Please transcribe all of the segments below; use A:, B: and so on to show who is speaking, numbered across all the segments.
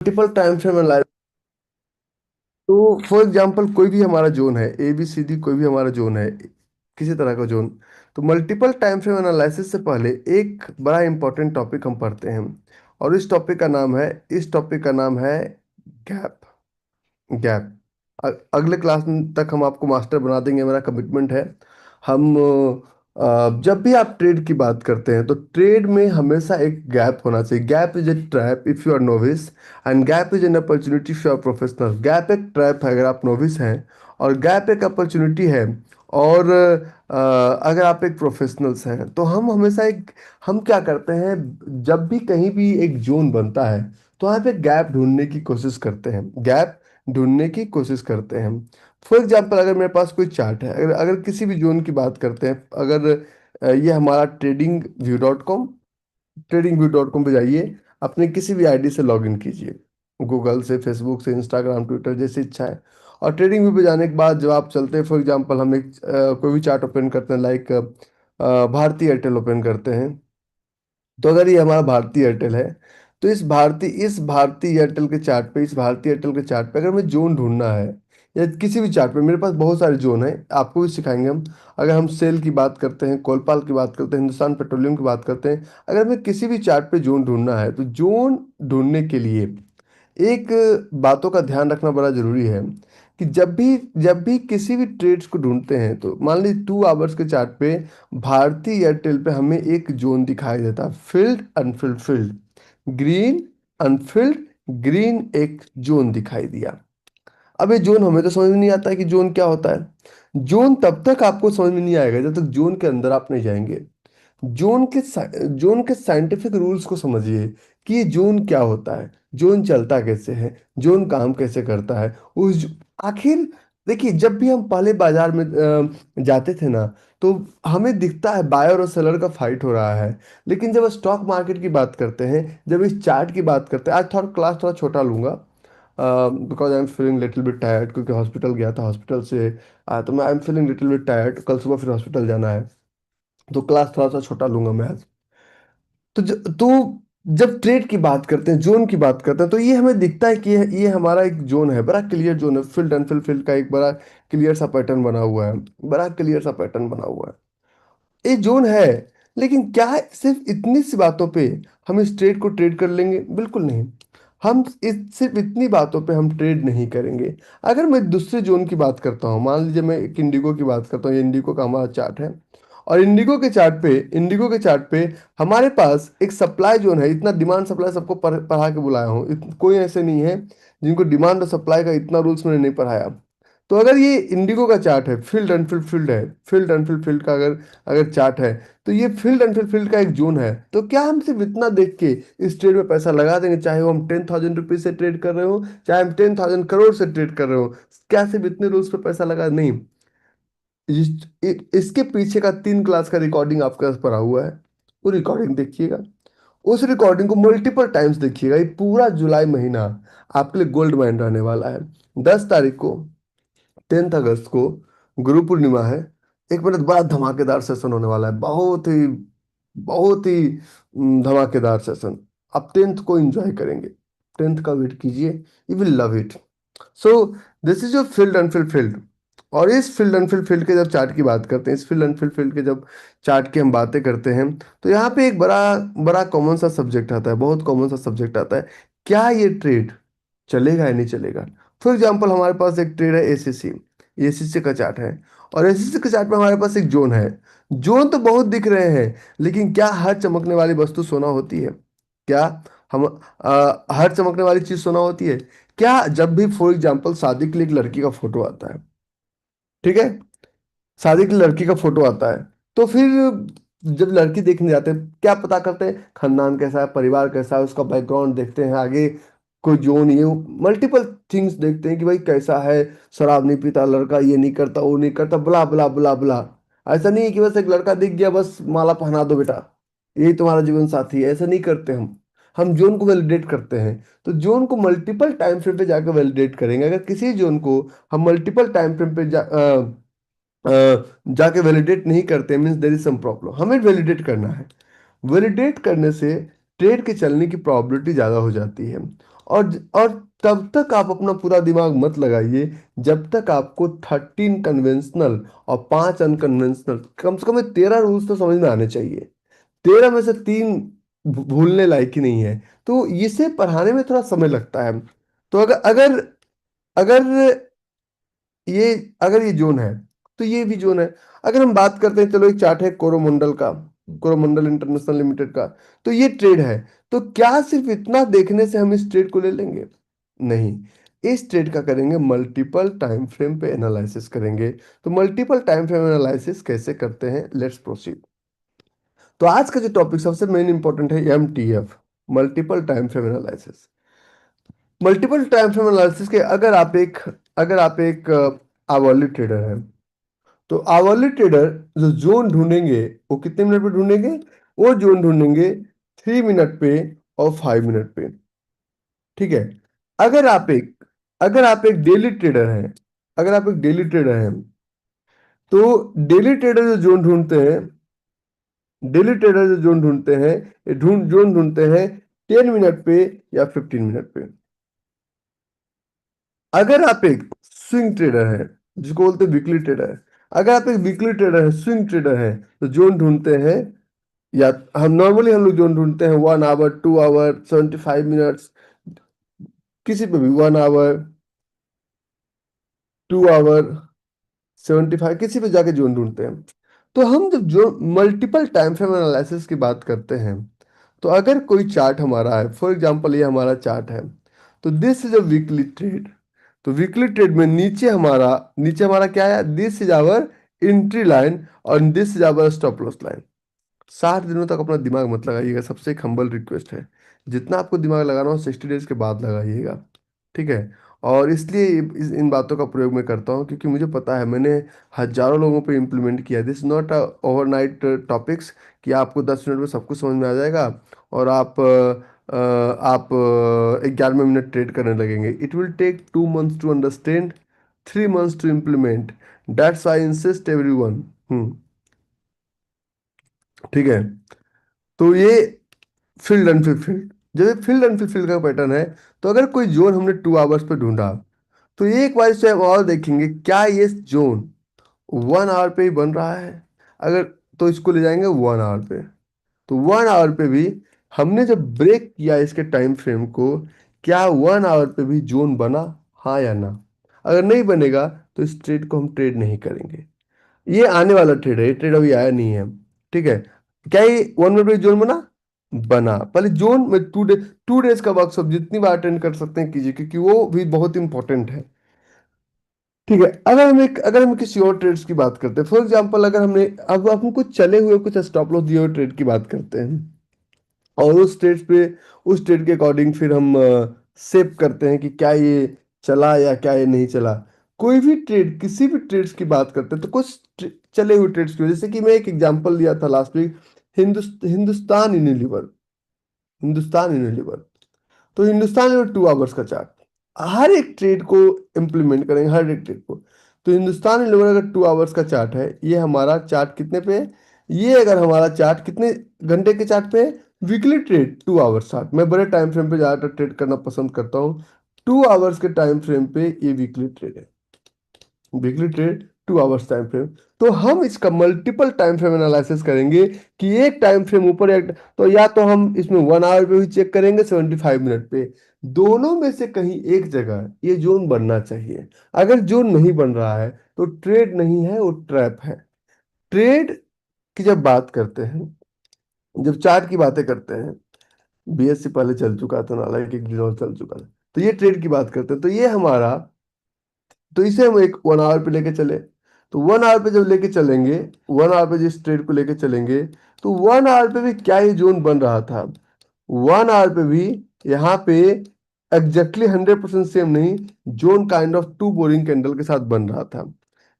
A: Multiple time frame analyse. तो for example कोई भी हमारा जोन है, ए बी सी डी, कोई भी हमारा जोन है, किसी तरह का जोन। तो मल्टीपल टाइम फ्रेम एनालिसिस से पहले एक बड़ा इंपॉर्टेंट टॉपिक हम पढ़ते हैं, और इस टॉपिक का नाम है गैप। गैप। अगले क्लास तक हम आपको मास्टर बना देंगे, मेरा कमिटमेंट है। हम जब भी आप ट्रेड की बात करते हैं तो ट्रेड में हमेशा एक गैप होना चाहिए। Gap is a trap if you are novice, and gap is an opportunity if you are professional. Gap एक ट्रैप है अगर आप नोविस हैं, और गैप एक अपॉर्चुनिटी है। और अगर आप एक प्रोफेशनल्स हैं तो हम हमेशा एक, हम क्या करते हैं, जब भी कहीं भी एक जोन बनता है तो वहाँ पे गैप ढूंढने की कोशिश करते हैं। गैप ढूंढने की कोशिश करते हैं। फॉर एग्जाम्पल अगर मेरे पास कोई चार्ट है, अगर अगर किसी भी जोन की बात करते हैं, अगर ये हमारा ट्रेडिंग व्यू डॉट कॉम पे जाइए, अपने किसी भी आईडी से लॉगिन कीजिए, गूगल से, फेसबुक से, इंस्टाग्राम, ट्विटर, जैसी इच्छा है। और ट्रेडिंग व्यू पे जाने के बाद जब आप चलते हैं, फॉर एग्जांपल हम एक कोई भी चार्ट ओपन करते हैं, लाइक भारती एयरटेल ओपन करते हैं। तो अगर ये हमारा भारती एयरटेल है, तो इस भारती एयरटेल के चार्ट पे अगर हमें जोन ढूंढना है, या किसी भी चार्ट पे, मेरे पास बहुत सारे जोन है, आपको भी सिखाएंगे हम। अगर हम सेल की बात करते हैं, कोलपाल की बात करते हैं, हिंदुस्तान पेट्रोलियम की बात करते हैं, अगर हमें किसी भी चार्ट पे जोन ढूंढना है, तो जोन ढूंढने के लिए एक बातों का ध्यान रखना बड़ा जरूरी है, कि जब भी किसी भी ट्रेड्स को ढूंढते हैं, तो मान लीजिए 2 आवर्स के चार्ट पे भारती एयरटेल पे हमें एक जोन दिखाई देता है, field Anfield, field green, Anfield green, एक जोन दिखाई दिया। अब ये जोन हमें तो समझ में नहीं आता है कि जोन क्या होता है। जोन तब तक आपको समझ में नहीं आएगा जब तक जोन के अंदर आप नहीं जाएंगे। जोन के साइंटिफिक रूल्स को समझिए, कि ये जोन क्या होता है, जोन चलता कैसे है, जोन काम कैसे करता है। आखिर देखिए, जब भी हम पहले बाजार में जाते थे ना, तो हमें दिखता है बायर और सेलर का फाइट हो रहा है। लेकिन जब स्टॉक मार्केट की बात करते हैं, जब इस चार्ट की बात करते हैं, आज थोड़ा क्लास थोड़ा छोटा लूंगा, because I am feeling little bit tired, क्योंकि हॉस्पिटल गया था, हॉस्पिटल से आया, तो मैं I am feeling little bit tired, कल सुबह फिर हॉस्पिटल जाना है। तो क्लास थोड़ा सा छोटा लूंगा मैं आज। तो जब ट्रेड की बात करते हैं, जोन की बात करते हैं, तो ये हमें दिखता है कि ये हमारा एक जोन है, बड़ा क्लियर जोन है, फील्ड अनफिल्ड फील्ड का एक बड़ा क्लियर सा पैटर्न बना हुआ है। बड़ा क्लियर सा पैटर्न बना हुआ है, ये जोन है। लेकिन क्या है, सिर्फ इतनी सी बातों पे हम इस ट्रेड को ट्रेड कर लेंगे? बिल्कुल नहीं। हम इस सिर्फ इतनी बातों पे हम ट्रेड नहीं करेंगे। अगर मैं दूसरे जोन की बात करता हूँ, मान लीजिए मैं एक इंडिगो की बात करता हूँ, ये इंडिगो का हमारा चार्ट है, और इंडिगो के चार्ट पे हमारे पास एक सप्लाई जोन है। इतना डिमांड सप्लाई सबको पढ़ा के बुलाया हूँ, कोई ऐसे नहीं है जिनको डिमांड और सप्लाई का इतना रूल्स मैंने नहीं पढ़ाया। तो अगर ये इंडिगो का चार्ट है, फील्ड अनफिल्ड फील्ड है, फील्ड अनफिल्ड फील्ड का अगर अगर चार्ट है, तो ये फील्ड अनफिल्ड फील्ड का एक जोन है। तो क्या हम सिर्फ इतना देख के इस ट्रेड में पैसा लगा देंगे, चाहे वो हम 10,000 रुपीज से ट्रेड कर रहे हो, चाहे हम 10,000 करोड़ से ट्रेड कर रहे हो? क्या सिर्फ इतने रूल्स पे पैसा लगा? नहीं। इसके पीछे का 3 क्लास का रिकॉर्डिंग आपके पास पड़ा हुआ है, वो रिकॉर्डिंग देखिएगा। उस रिकॉर्डिंग को मल्टीपल टाइम्स देखिएगा। ये पूरा जुलाई महीना आपके लिए गोल्ड माइन रहने वाला है। 10 तारीख को, 10th अगस्त को गुरु पूर्णिमा है। एक मिनट बड़ा धमाकेदार सेशन होने वाला है, बहुत ही धमाकेदार सेशन। आप 10th को एंजॉय करेंगे, 10th का वेट कीजिए, you will love it. So this is your field Anfield field. और इस फील्ड अनफिल्ड फील्ड के जब चार्ट की बात करते हैं, इस फील्ड अनफिल्ड फील्ड के जब चार्ट की हम बातें करते हैं, तो यहाँ पे एक बड़ा बड़ा कॉमन सा सब्जेक्ट आता है, बहुत कॉमन सा सब्जेक्ट आता है। क्या ये ट्रेड चलेगा या नहीं चलेगा? फॉर एग्जाम्पल हमारे पास एक ट्रेड है एसीसी, एसीसी का चार्ट है, और एसीसी के चार्ट में हमारे पास एक जोन है। जोन तो बहुत दिख रहे हैं, लेकिन क्या हर चमकने वाली वस्तु सोना होती है? क्या हम हर चमकने वाली चीज सोना होती है? क्या जब भी फॉर एग्जाम्पल शादी के लिए एक लड़की का फोटो आता है, ठीक है, शादी की लड़की का फोटो आता है, तो फिर जब लड़की देखने जाते हैं, क्या पता करते हैं, खानदान कैसा है, परिवार कैसा है, उसका बैकग्राउंड देखते हैं, आगे कोई जो नहीं है, मल्टीपल थिंग्स देखते हैं कि भाई कैसा है, शराब नहीं पीता लड़का, ये नहीं करता, वो नहीं करता, ब्ला ब्ला ब्ला ब्ला। ऐसा नहीं है कि बस एक लड़का दिख गया, बस माला पहना दो बेटा, यही तुम्हारा जीवन साथी है, ऐसा नहीं करते हम जोन को वैलिडेट करते हैं। तो जोन को मल्टीपल टाइम फ्रेम पे जाकर वैलिडेट करेंगे। अगर किसी जोन को हम मल्टीपल टाइम फ्रेम पे अ, जाके वैलिडेट नहीं करते, means there is some problem. हमें वैलिडेट करना है। वैलिडेट करने से ट्रेड के चलने की प्रोबेबिलिटी ज़्यादा हो जाती है। और तब तक आप अपना पूरा दिमाग मत लगाइए जब तक आपको 13 कन्वेंशनल और 5 अनकन्वेंशनल, कम से कम 13 रूल्स तो समझ में आने चाहिए। 13 में से 3 भूलने लायक ही नहीं है। तो इसे पढ़ाने में थोड़ा समय लगता है। तो अगर अगर अगर ये अगर ये जोन है तो ये भी जोन है। अगर हम बात करते हैं, चलो एक चार्ट है कोरोमंडल का, कोरोमंडल इंटरनेशनल लिमिटेड का, तो ये ट्रेड है। तो क्या सिर्फ इतना देखने से हम इस ट्रेड को ले लेंगे? नहीं, इस ट्रेड का करेंगे मल्टीपल टाइम फ्रेम पे एनालिसिस करेंगे। तो मल्टीपल टाइम फ्रेम एनालिसिस कैसे करते हैं, लेट्स प्रोसीड। तो आज का जो टॉपिक सबसे मेन इंपॉर्टेंट है, MTF, multiple time frame analysis. Multiple time frame analysis के अगर आप एक आवरली ट्रेडर हैं, तो आवरली ट्रेडर जो जोन ढूंढेंगे वो कितने मिनट पे ढूंढेंगे? वो जोन ढूंढेंगे 3 मिनट पे और 5 मिनट पे। ठीक है। अगर आप एक अगर आप एक डेली ट्रेडर हैं, अगर आप एक डेली ट्रेडर हैं, तो डेली ट्रेडर जो जोन ढूंढते हैं, डेली ट्रेडर जो जोन ढूंढते हैं, ये जोन ढूंढते हैं 10 मिनट पे या 15 मिनट पे। अगर आप एक स्विंग ट्रेडर है, जिसको बोलते हैं वीकली ट्रेडर, अगर आप एक वीकली ट्रेडर है, स्विंग ट्रेडर है, तो जोन ढूंढते हैं, या हम लोग जोन ढूंढते हैं 1 आवर, 2 आवर, 75 मिनट्स, किसी पे भी 1 आवर, 2 आवर, 75, किसी पे जाके जोन ढूंढते हैं। तो हम जब जो मल्टीपल टाइम फ्रेम एनालिसिस की बात करते हैं, तो अगर कोई चार्ट हमारा है, फॉर एग्जांपल ये हमारा चार्ट है, तो this is a weekly trade. तो वीकली ट्रेड में नीचे हमारा क्या है? This is our entry line और this is our stop loss line. 60 दिनों तक अपना दिमाग मत लगाइएगा, सबसे एक हम्बल रिक्वेस्ट है। जितना आपको दिमाग लगाना हो 60 डेज के बाद लगाइएगा। ठीक है। और इसलिए इन बातों का प्रयोग मैं करता हूँ क्योंकि मुझे पता है, मैंने हजारों लोगों पे इम्प्लीमेंट किया। दिस नॉट ओवरनाइट टॉपिक्स कि आपको 10 मिनट में सब कुछ समझ में आ जाएगा और आप 11वें मिनट ट्रेड करने लगेंगे। It will take 2 months to understand, 3 months to implement. That's I insist everyone. ठीक है। तो ये फील्ड अनफुलफिल्ड, जब ये फील्ड अनफुलफिल्ड का पैटर्न है, तो अगर कोई जोन हमने 2 आवर्स पे ढूंढा, तो एक बार इसे हम और देखेंगे क्या ये जोन 1 आवर पे ही बन रहा है। अगर तो इसको ले जाएंगे 1 आवर पे। तो 1 आवर पे भी हमने जब ब्रेक किया इसके टाइम फ्रेम को, क्या 1 आवर पे भी जोन बना, हाँ या ना? अगर नहीं बनेगा तो इस ट्रेड को हम ट्रेड नहीं करेंगे। ये आने वाला ट्रेड है, ये ट्रेड अभी आया नहीं है। ठीक है। क्या ये 1 मिनट में जोन बना? बना। पहले जोन में 2 डेज का वर्कशॉप जितनी बार अटेंड कर सकते हैं कीजिए, क्योंकि वो भी बहुत इंपॉर्टेंट है। ठीक है। अगर हम किसी और ट्रेड्स की बात करते हैं, फॉर एग्जांपल अगर हमने अब हम कुछ चले हुए कुछ स्टॉप लॉस दिए हुए ट्रेड की बात करते हैं, और उस ट्रेड के अकॉर्डिंग फिर हम सेव करते हैं कि क्या ये चला या क्या ये नहीं चला। कोई भी ट्रेड, किसी भी ट्रेड्स की बात करते हैं, तो कुछ चले हुए ट्रेड्स की, जैसे कि मैं एक एग्जांपल दिया था last week, Hindustan Unilever. Hindustan Unilever तो हिंदुस्तान में 2 आवर्स का चार्ट, हर एक ट्रेड को इम्प्लीमेंट करेंगे, हर एक ट्रेड को। तो हिंदुस्तान यूनिलीवर अगर 2 आवर्स का चार्ट है, ये हमारा चार्ट कितने पे है? ये अगर हमारा चार्ट कितने घंटे के चार्ट पे है? Weekly trade 2 hours chart. मैं बड़े टाइम फ्रेम पे ज़्यादातर ट्रेड करना पसंद करता हूँ। 2 आवर्स के टाइम फ्रेम पे ये वीकली ट्रेड है। Weekly trade 2 hours time frame. तो हम इसका मल्टीपल टाइम फ्रेम एनालिसिस करेंगे कि एक टाइम फ्रेम ऊपर तो या तो हम इसमें 1 आवर पे भी चेक करेंगे, 75 मिनट पे। दोनों में से कहीं एक जगह ये जोन बनना चाहिए। अगर जोन नहीं बन रहा है तो ट्रेड नहीं है, वो ट्रैप है। ट्रेड की जब बात करते हैं, जब चार्ट की बातें करते हैं, BSc पहले चल चुका था, नालायक एक दिन और चल चुका था, तो ये ट्रेड की बात करते हैं, तो ये हमारा, तो इसे हम एक 1 आवर पे लेके चले। तो 1 आवर पे जब लेके चलेंगे, 1 आवर पे जिस ट्रेड को लेके चलेंगे, तो 1 आवर पे भी क्या ये जोन बन रहा था? 1 आवर पे भी यहाँ पे एग्जैक्टली 100% सेम नहीं, zone kind of two boring candle के साथ बन रहा था।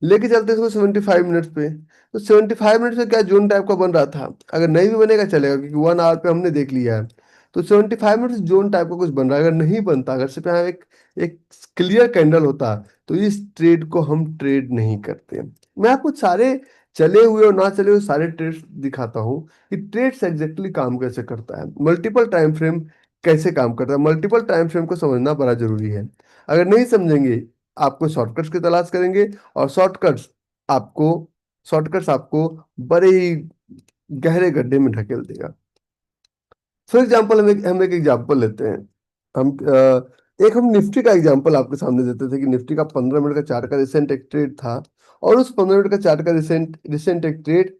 A: लेके चलते इसको 75 मिनट्स पे, तो 75 मिनट्स में क्या जोन टाइप का बन रहा था? अगर नहीं भी बनेगा चलेगा, क्योंकि 1 आवर पे हमने देख लिया है। तो 75 मिनट्स जोन टाइप का कुछ बन रहा है। अगर नहीं बनता, अगर सिर्फ यहाँ एक क्लियर कैंडल होता, तो इस ट्रेड को हम ट्रेड नहीं करते। मैं आपको सारे चले हुए और ना चले हुए सारे ट्रेड्स दिखाता हूँ कि ट्रेड्स एग्जैक्टली काम कैसे करता है। मल्टीपल टाइम फ्रेम कैसे काम करता है, मल्टीपल टाइम फ्रेम को समझना बड़ा जरूरी है। अगर नहीं समझेंगे, आपको शॉर्टकट्स की तलाश करेंगे, और आपको शॉर्टकट्स आपको बड़े ही गहरे गड्ढे में ढकेल देगा। फॉर एग्जाम्पल हम एक एग्जाम्पल लेते हैं। हम निफ्टी का एग्जाम्पल आपके सामने देते थे कि निफ्टी का 15 मिनट का चार्ट का रिसेंट एक ट्रेड था, और उस 15 मिनट का चार्ट का रिसेंट रिसेंट एक ट्रेड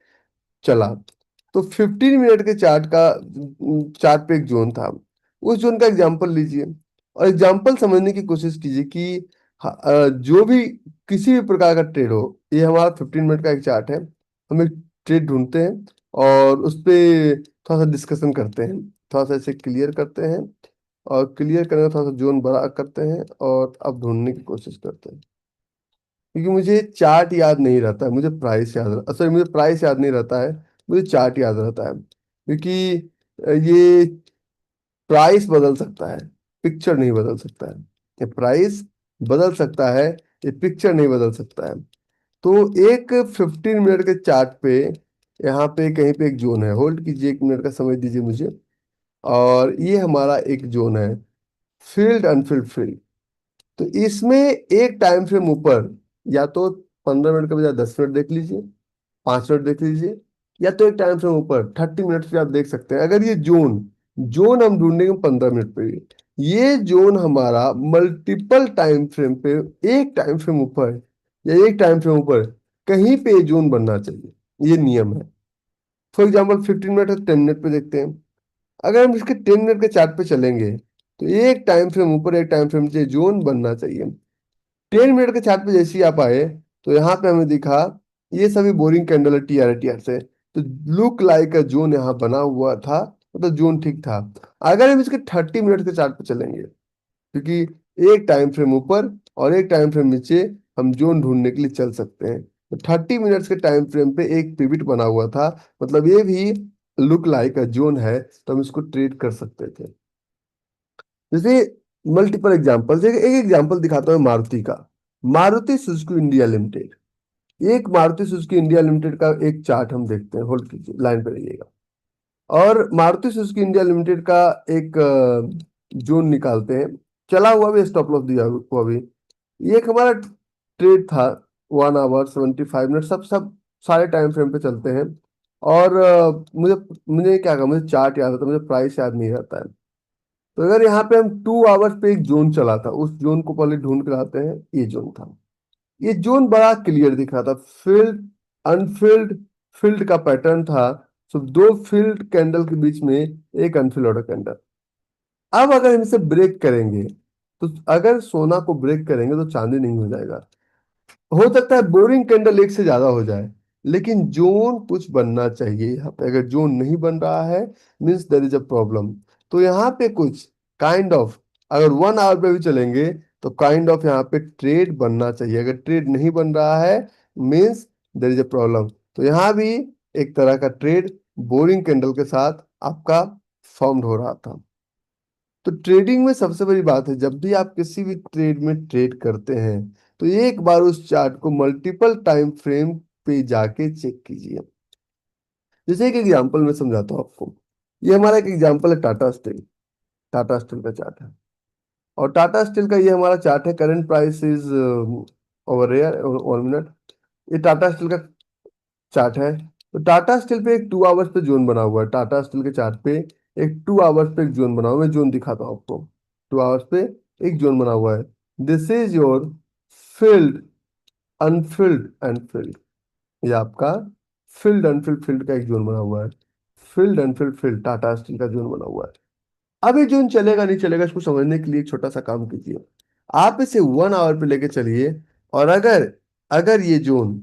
A: चला। तो 15 मिनट के चार्ट पे एक जोन था। उस जोन का एग्जांपल लीजिए, और एग्जांपल समझने की कोशिश कीजिए कि जो भी किसी भी प्रकार का ट्रेड हो, ये हमारा 15 मिनट का एक चार्ट है। हम एक ट्रेड ढूंढते हैं, और उस पे थोड़ा सा डिस्कशन करते हैं, थोड़ा सा इसे क्लियर करते हैं, और क्लियर करने का थोड़ा सा जोन बड़ा करते हैं, और अब ढूंढने की कोशिश करते हैं। क्योंकि मुझे चार्ट याद नहीं रहता है, मुझे प्राइस याद, सॉरी, मुझे प्राइस याद नहीं रहता है, मुझे चार्ट याद रहता है। क्योंकि ये प्राइस बदल सकता है, पिक्चर नहीं बदल सकता है। ये प्राइस बदल सकता है, ये पिक्चर नहीं बदल सकता है। तो एक 15 मिनट के चार्ट पे, यहाँ पे कहीं पे एक जोन है, होल्ड कीजिए, 1 मिनट का समय दीजिए मुझे। और ये हमारा एक जोन है, फील्ड अनफील्ड फील्ड। तो इसमें एक टाइम फ्रेम ऊपर, या तो 15 मिनट के बजाय 10 मिनट देख लीजिए, 5 मिनट देख लीजिए, या तो एक टाइम फ्रेम ऊपर 30 मिनट पे आप देख सकते हैं। अगर ये जोन जोन हम ढूंढेंगे 15 मिनट पे, ये जोन हमारा मल्टीपल टाइम फ्रेम पे, एक टाइम फ्रेम ऊपर या एक टाइम फ्रेम ऊपर कहीं पे ये जोन बनना चाहिए, ये नियम है। फॉर एग्जाम्पल 15 मिनट और 10 मिनट पे देखते हैं। अगर हम इसके 10 मिनट के चार्ट पे चलेंगे, तो एक टाइम फ्रेम ऊपर एक टाइम फ्रेम से जोन बनना चाहिए। 10 मिनट के चार्ट पे जैसे ही आप आए, तो यहाँ पे हमें दिखा ये सभी बोरिंग कैंडल है, टी आर से। तो लुक लाइक अ जोन यहाँ बना हुआ था, मतलब जोन ठीक था। अगर हम इसके 30 मिनट के चार्ट पे चलेंगे, क्योंकि एक टाइम फ्रेम ऊपर और एक टाइम फ्रेम नीचे हम जोन ढूंढने के लिए चल सकते हैं। तो 30 मिनट्स के टाइम फ्रेम पे एक पिविट बना हुआ था, मतलब ये भी लुक लाइक अ जोन है, तो हम इसको ट्रेड कर सकते थे। जैसे मल्टीपल एग्जांपल, एक एग्जांपल दिखाता हूँ मारुति का। मारुति सुजुकी इंडिया लिमिटेड, एक मारुति सुजुकी इंडिया लिमिटेड का एक चार्ट हम देखते हैं, होल्ड कीजिए, लाइन पे रहिएगा। और मारुति सुजुकी इंडिया लिमिटेड का एक जोन निकालते हैं। चला हुआ भी, स्टॉप लॉस दिया हुआ भी। ये एक हमारा ट्रेड था, 1 आवर 75 मिनट, सब सब सारे टाइम फ्रेम पे चलते हैं। और मुझे मुझे क्या कहा, मुझे चार्ट याद आता है, मुझे प्राइस याद नहीं रहता है। तो अगर यहाँ पे हम 2 आवर्स पे एक जोन चला था, उस जोन को पहले ढूंढ के लाते हैं। ये जोन था, ये जोन बड़ा क्लियर दिख रहा था, फील्ड अनफील्ड फील्ड का पैटर्न था। तो दो फील्ड कैंडल के बीच में एक अनफील्ड ऑर्डर कैंडल। अब अगर हम इसे ब्रेक करेंगे, तो अगर सोना को ब्रेक करेंगे तो चांदी नहीं हो जाएगा। हो सकता है बोरिंग कैंडल एक से ज्यादा हो जाए, लेकिन जोन कुछ बनना चाहिए यहाँ पे। अगर जोन नहीं बन रहा है, means there is a problem. तो यहाँ पे कुछ काइंड ऑफ, अगर 1 आवर पे भी चलेंगे, तो काइंड ऑफ यहाँ पे ट्रेड बनना चाहिए। अगर ट्रेड नहीं बन रहा है, means there is a problem. तो यहाँ भी एक तरह का ट्रेड बोरिंग कैंडल के साथ आपका फॉर्म्ड हो रहा था। तो ट्रेडिंग में सबसे बड़ी बात है, जब भी आप किसी भी ट्रेड में ट्रेड करते हैं, तो एक बार उस चार्ट को मल्टीपल टाइम फ्रेम पे जाके चेक कीजिए। जैसे एक एग्जांपल मैं समझाता हूँ आपको। ये हमारा एक एग्जांपल है, टाटा स्टील। टाटा स्टील का चार्ट है, और टाटा स्टील का ये हमारा चार्ट है। Current price is over air, 1 minute. ये टाटा स्टील का चार्ट है। तो टाटा स्टील पे एक 2 आवर्स पे जोन बना हुआ है। टाटा स्टील के चार्ट पे एक 2 आवर्स पे एक जोन बना हुआ है। मैं जोन दिखाता हूँ आपको। 2 आवर्स पे एक जोन बना हुआ है। This is your field unfilled and field. ये आपका फील्ड अनफील्ड फील्ड का एक जोन बना हुआ है। Field unfilled field Tata steel का जोन बना हुआ है। अब ये जोन चलेगा नहीं चलेगा, इसको समझने के लिए एक छोटा सा काम कीजिए। आप इसे 1 आवर पे लेके चलिए, और अगर अगर ये जोन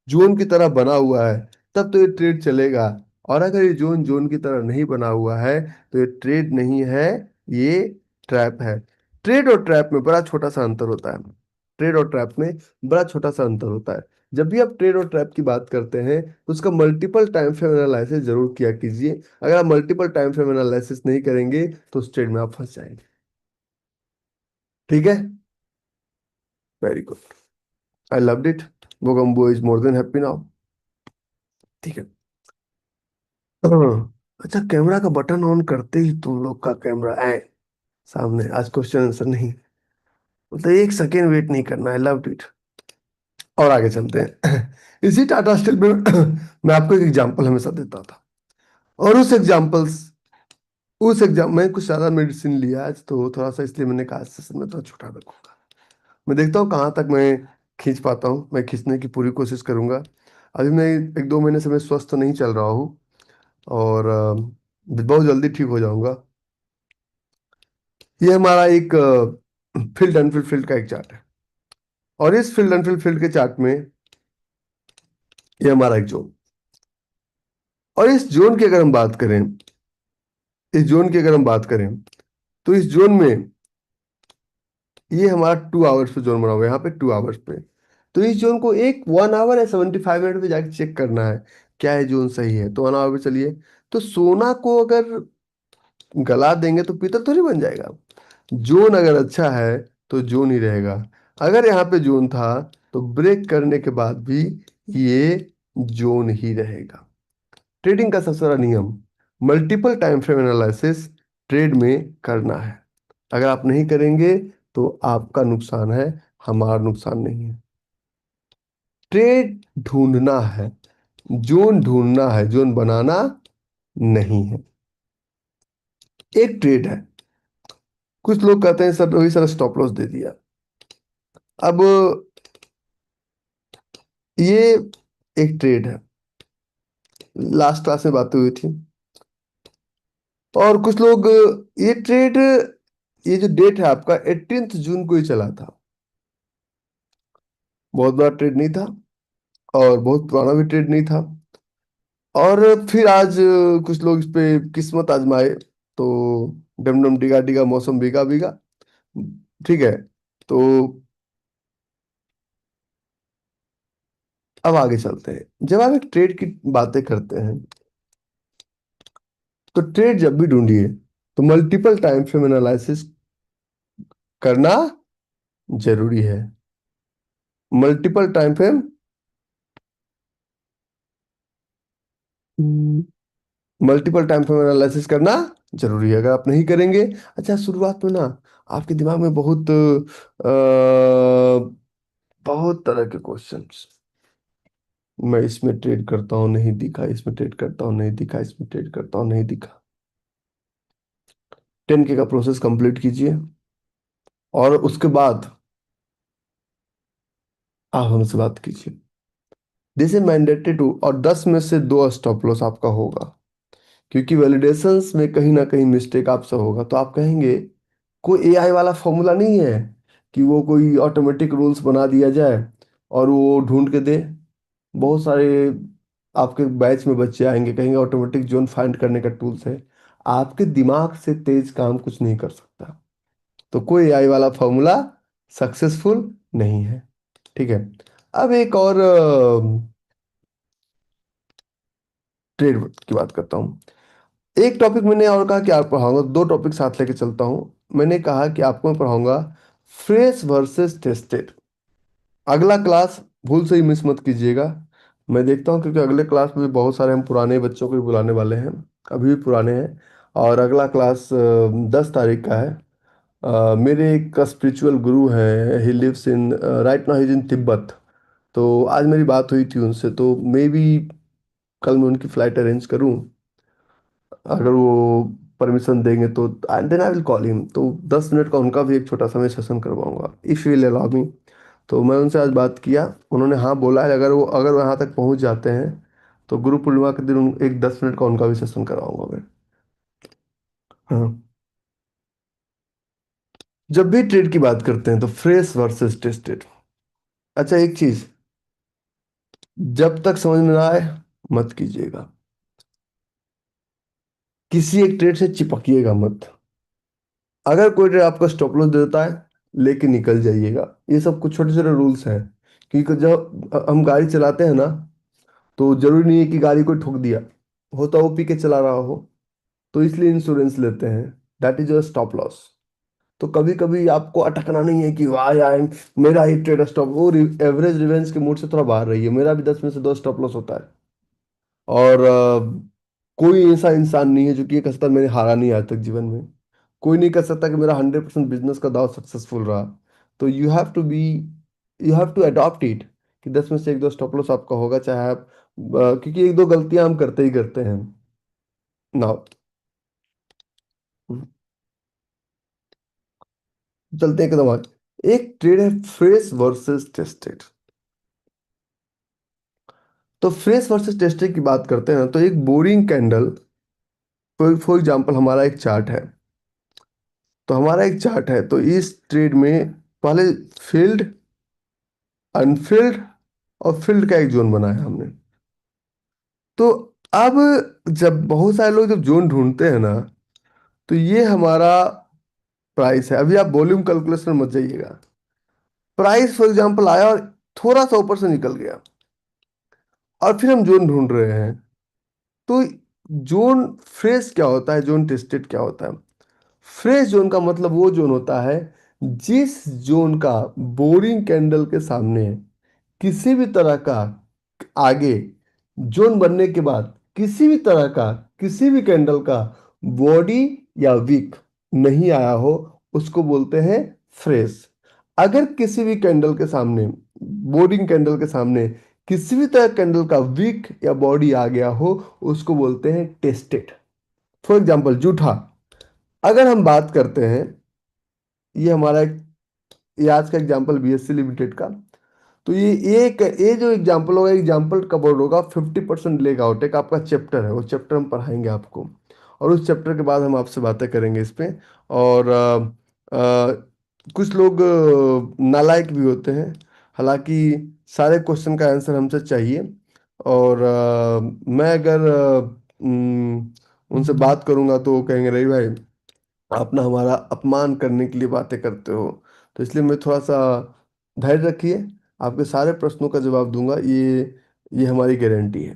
A: जोन की तरह बना हुआ है, तब तो ये ट्रेड चलेगा। और अगर ये जोन जोन की तरह नहीं बना हुआ है, तो ये ट्रेड नहीं है, ये ट्रैप है। ट्रेड और ट्रैप में बड़ा छोटा सा अंतर होता है। ट्रेड और ट्रैप में बड़ा छोटा सा अंतर होता है। जब भी आप ट्रेड और ट्रैप की बात करते हैं, तो उसका मल्टीपल टाइम फ्रेम एनालिसिस जरूर किया कीजिए। अगर आप मल्टीपल टाइम फ्रेम एनालिसिस नहीं करेंगे, तो उस ट्रेड में आप फंस जाएंगे। ठीक है, very good, I loved it. Mogambo is more than happy now। ठीक है। अच्छा, कैमरा का बटन ऑन करते ही तुम लोग का कैमरा आए सामने, आज क्वेश्चन आंसर नहीं, मतलब एक सेकेंड वेट नहीं करना है, लव इट। और आगे चलते हैं। इसी टाटा स्टील में मैं आपको एक एग्जांपल हमेशा देता था, और उस एग्जाम में कुछ ज्यादा मेडिसिन लिया आज तो थोड़ा सा, इसलिए मैंने कहा सेशन में थोड़ा छोटा रखूंगा। मैं देखता हूँ कहाँ तक मैं खींच पाता हूँ, मैं खींचने की पूरी कोशिश करूंगा। अभी मैं 1-2 महीने से मैं स्वस्थ नहीं चल रहा हूँ, और बहुत जल्दी ठीक हो जाऊंगा। ये हमारा एक फील्ड अनफील्ड फील्ड का एक चार्ट है, और इस फील्ड अनफील्ड फील्ड के चार्ट में ये हमारा एक जोन, और इस जोन की अगर हम बात करें, इस जोन की अगर हम बात करें, तो इस जोन में ये हमारा 2 आवर्स पे जोन बना हुआ है, यहाँ पे 2 आवर्स पे। तो इस जोन को एक 1 आवर या 75 मिनट पे जाके चेक करना है क्या है जोन सही है, तो 1 आवर पे चलिए। तो सोना को अगर गला देंगे तो पीतल थोड़ी बन जाएगा। जोन अगर अच्छा है तो जोन ही रहेगा। अगर यहाँ पे जोन था तो ब्रेक करने के बाद भी ये जोन ही रहेगा। ट्रेडिंग का सबसे बड़ा नियम, multiple time frame analysis trade में करना है। अगर आप नहीं करेंगे तो आपका नुकसान है, हमारा नुकसान नहीं है। ट्रेड ढूंढना है, जोन ढूंढना है, जोन बनाना नहीं है। एक ट्रेड है, कुछ लोग कहते हैं sir Rohit sir stop loss दे दिया। अब ये एक ट्रेड है, लास्ट क्लास में बातें हुई थी, और कुछ लोग, ये ट्रेड, ये जो डेट है आपका 18 जून को ही चला था। बहुत बड़ा ट्रेड नहीं था, और बहुत पुराना भी ट्रेड नहीं था। और फिर आज कुछ लोग इस पे किस्मत आजमाए, तो डम डम डिगा डिगा मौसम भीगा भीगा, ठीक है। तो अब आगे चलते हैं, जब आप एक ट्रेड की बातें करते हैं, तो ट्रेड जब भी ढूंढिए तो मल्टीपल टाइम फ्रेम एनालिसिस करना जरूरी है। Multiple time frame, multiple time frame analysis करना जरूरी है। अगर आप नहीं करेंगे, अच्छा शुरुआत में ना आपके दिमाग में बहुत तरह के क्वेश्चंस, मैं इसमें ट्रेड करता हूँ नहीं दिखा, इसमें ट्रेड करता हूँ नहीं दिखा, इसमें ट्रेड करता हूँ नहीं दिखा। 10K का प्रोसेस कंप्लीट कीजिए, और उसके बाद आप हमसे बात कीजिए। दिस इज मैंडेटरी टू, और 10 में से 2 स्टॉप लॉस आपका होगा, क्योंकि वैलिडेशंस में कहीं ना कहीं मिस्टेक आपसे होगा। तो आप कहेंगे कोई एआई वाला फॉर्मूला नहीं है कि वो कोई ऑटोमेटिक रूल्स बना दिया जाए और वो ढूंढ के दे। बहुत सारे आपके बैच में बच्चे आएंगे, कहेंगे ऑटोमेटिक जोन फाइंड करने का टूल्स है। आपके दिमाग से तेज काम कुछ नहीं कर सकता। तो कोई एआई वाला फॉर्मूला सक्सेसफुल नहीं है, ठीक है। अब एक और ट्रेड की बात करता हूँ। एक टॉपिक मैंने और कहा कि आप पढ़ाऊंगा, 2 टॉपिक साथ लेके चलता हूँ। मैंने कहा कि आपको मैं पढ़ाऊंगा फ्रेश वर्सेस टेस्टेड। अगला क्लास भूल से ही मिस मत कीजिएगा। मैं देखता हूँ, क्योंकि अगले क्लास में भी बहुत सारे हम पुराने बच्चों को भी बुलाने वाले हैं, अभी भी पुराने हैं। और अगला क्लास 10 तारीख का है। मेरे एक स्पिरिचुअल गुरु हैं, he lives in, right now he is in Tibet. तो आज मेरी बात हुई थी उनसे, तो मे बी कल मैं उनकी फ्लाइट अरेंज करूँ, अगर वो परमिशन देंगे तो then I will call him. तो 10 मिनट का उनका भी एक छोटा सा मैं सेशन करवाऊंगा, इफ विल अलाउ मी। तो मैं उनसे आज बात किया, उन्होंने हाँ बोला है। अगर वो यहाँ तक पहुँच जाते हैं तो गुरु पूर्णिमा के दिन एक 10 मिनट का उनका भी सेशन करवाऊंगा मैं। हाँ, जब भी ट्रेड की बात करते हैं तो फ्रेश वर्सेस टेस्टेड। अच्छा एक चीज, जब तक समझ में ना आए मत कीजिएगा, किसी एक ट्रेड से चिपकिएगा मत। अगर कोई ट्रेड आपका स्टॉप लॉस देता है, लेके निकल जाइएगा। ये सब कुछ छोटे छोटे रूल्स हैं, क्योंकि जब हम गाड़ी चलाते हैं ना, तो जरूरी नहीं है कि गाड़ी को ठोक दिया, होता वो पी के चला रहा हो, तो इसलिए इंश्योरेंस लेते हैं, that is your stop loss. तो कभी कभी आपको अटकना नहीं है कि वाह यार मेरा ही ट्रेड स्टॉप, वो एवरेज रिवेंज के मूड से थोड़ा बाहर रही है। मेरा भी 10 में से 2 स्टॉप लॉस होता है। और कोई ऐसा इंसान नहीं है जो कि ये कह सकता है मैंने हारा नहीं आज तक जीवन में। कोई नहीं कह सकता कि मेरा 100% बिजनेस का दाव सक्सेसफुल रहा। तो you have to adopt it कि 10 में से एक दो स्टॉप लॉस आपका होगा, चाहे आप क्योंकि एक दो गलतियां हम करते ही करते हैं। नाउ चलते हैं एकदम आगे। एक ट्रेड है फ्रेश वर्सेस टेस्टेड। तो फ्रेश वर्सेस टेस्टेड की बात करते हैं तो एक बोरिंग कैंडल, फॉर एग्जांपल हमारा एक चार्ट है। तो हमारा एक चार्ट है, तो इस ट्रेड में पहले फील्ड, अनफील्ड और फील्ड का एक जोन बनाया हमने। तो अब जब बहुत सारे लोग जब जोन ढूंढते हैं ना, तो ये हमारा प्राइस है। अभी आप वॉल्यूम कैलकुलेशन मत जाइएगा। प्राइस फॉर एग्जांपल आया और थोड़ा सा ऊपर से निकल गया, और फिर हम जोन ढूंढ रहे हैं। तो जोन फ्रेश क्या होता है, जोन टेस्टेड क्या होता है? फ्रेश जोन का मतलब वो जोन होता है जिस जोन का बोरिंग कैंडल के सामने किसी भी तरह का आगे जोन बनने के बाद किसी भी तरह का, किसी भी कैंडल का बॉडी या विक नहीं आया हो, उसको बोलते हैं फ्रेश। अगर किसी भी कैंडल के सामने, बोर्डिंग कैंडल के सामने किसी भी तरह कैंडल का विक या बॉडी आ गया हो, उसको बोलते हैं टेस्टेड। फॉर एग्जाम्पल जूठा, अगर हम बात करते हैं, ये हमारा एक, ये आज का एग्जाम्पल बीएससी लिमिटेड का। तो ये जो एग्जाम्पल होगा, एग्जाम्पल का बोर्ड होगा 50% लेग आउट, एक आपका चैप्टर है, वो चैप्टर हम पढ़ाएंगे आपको। और उस चैप्टर के बाद हम आपसे बातें करेंगे इस पे। और कुछ लोग नालायक भी होते हैं, हालांकि सारे क्वेश्चन का आंसर हमसे चाहिए। और मैं अगर उनसे बात करूंगा तो वो कहेंगे रवि भाई आप ना हमारा अपमान करने के लिए बातें करते हो। तो इसलिए मैं थोड़ा सा धैर्य रखिए, आपके सारे प्रश्नों का जवाब दूंगा, ये हमारी गारंटी है।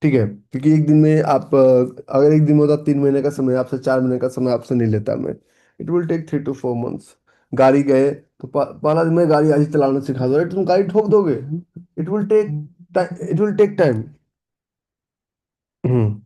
A: ठीक है, क्योंकि एक दिन में आप अगर एक दिन में होता 3 महीने का समय आपसे, 4 महीने का समय आपसे नहीं लेता मैं। It will take 3 to 4 months। गाड़ी गए तो पहला दिन में गाड़ी आज ही चलाना सिखा दो, अरे तुम गाड़ी ठोक दोगे। It will take time. Hmm.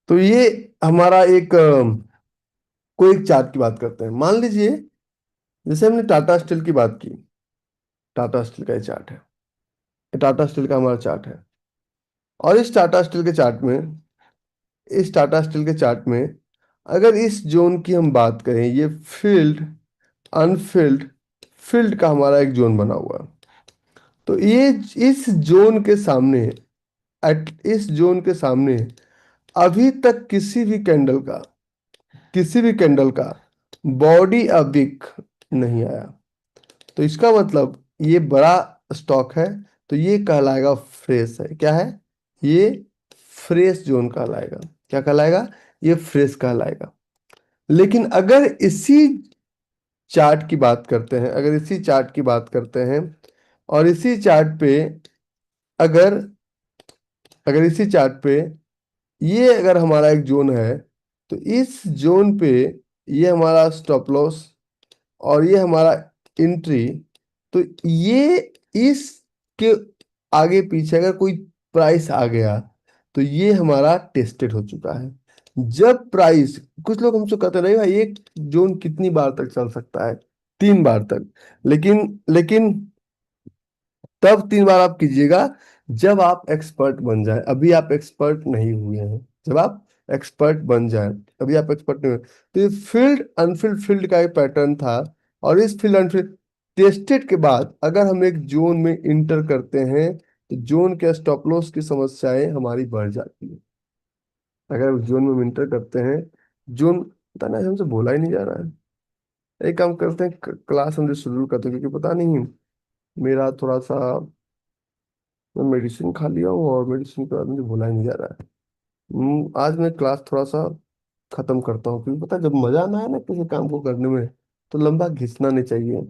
A: तो ये हमारा एक कोई एक चार्ट की बात करते हैं। मान लीजिए जैसे हमने टाटा स्टील की बात की, टाटा स्टील का ये चार्ट है, ये टाटा स्टील का हमारा चार्ट है। और इस टाटा स्टील के चार्ट में अगर इस जोन की हम बात करें, ये फील्ड, अनफील्ड, फील्ड का हमारा एक जोन बना हुआ है। तो ये इस जोन के सामने, इस जोन के सामने अभी तक किसी भी कैंडल का बॉडी अविक नहीं आया। तो इसका मतलब ये बड़ा स्टॉक है, तो ये कहलाएगा फ्रेश है। क्या है ये? फ्रेश जोन कहलाएगा। क्या कहलाएगा? ये फ्रेश कहलाएगा। लेकिन अगर इसी चार्ट की बात करते हैं, और इसी चार्ट पे अगर अगर इसी चार्ट पे ये अगर हमारा एक जोन है, तो इस जोन पे ये हमारा स्टॉप लॉस और ये हमारा एंट्री। तो ये इसके आगे पीछे अगर कोई प्राइस आ गया, तो ये हमारा टेस्टेड हो चुका है। जब प्राइस, कुछ लोग हमसे कहते रहे भाई एक जोन कितनी बार तक चल सकता है? 3 बार तक। लेकिन तब 3 बार आप कीजिएगा जब आप एक्सपर्ट बन जाए। अभी आप एक्सपर्ट नहीं हुए हैं। जब आप एक्सपर्ट बन जाए। अभी आप एक्सपर्ट नहीं हो, तो ये फील्ड अनफिल्ड फील्ड का एक पैटर्न था। और इस फील्ड अनफिल्ड टेस्टेड के बाद अगर हम एक जोन में इंटर करते हैं तो जोन के स्टॉप लॉस की समस्याएं हमारी बढ़ जाती है। अगर उस जोन में हम इंटर करते हैं, जोन, पता नहीं हमसे बोला ही नहीं जा रहा है। एक काम करते हैं, क्लास हम शेड्यूल करते हैं, क्योंकि पता नहीं मेरा थोड़ा सा, मैं मेडिसिन खा लिया हूँ और मेडिसिन के बाद मुझे भूला ही नहीं जा रहा है। आज मैं क्लास थोड़ा सा खत्म करता हूँ, क्योंकि पता है, जब मजा ना आए ना किसी काम को करने में, तो लंबा घिसना नहीं चाहिए।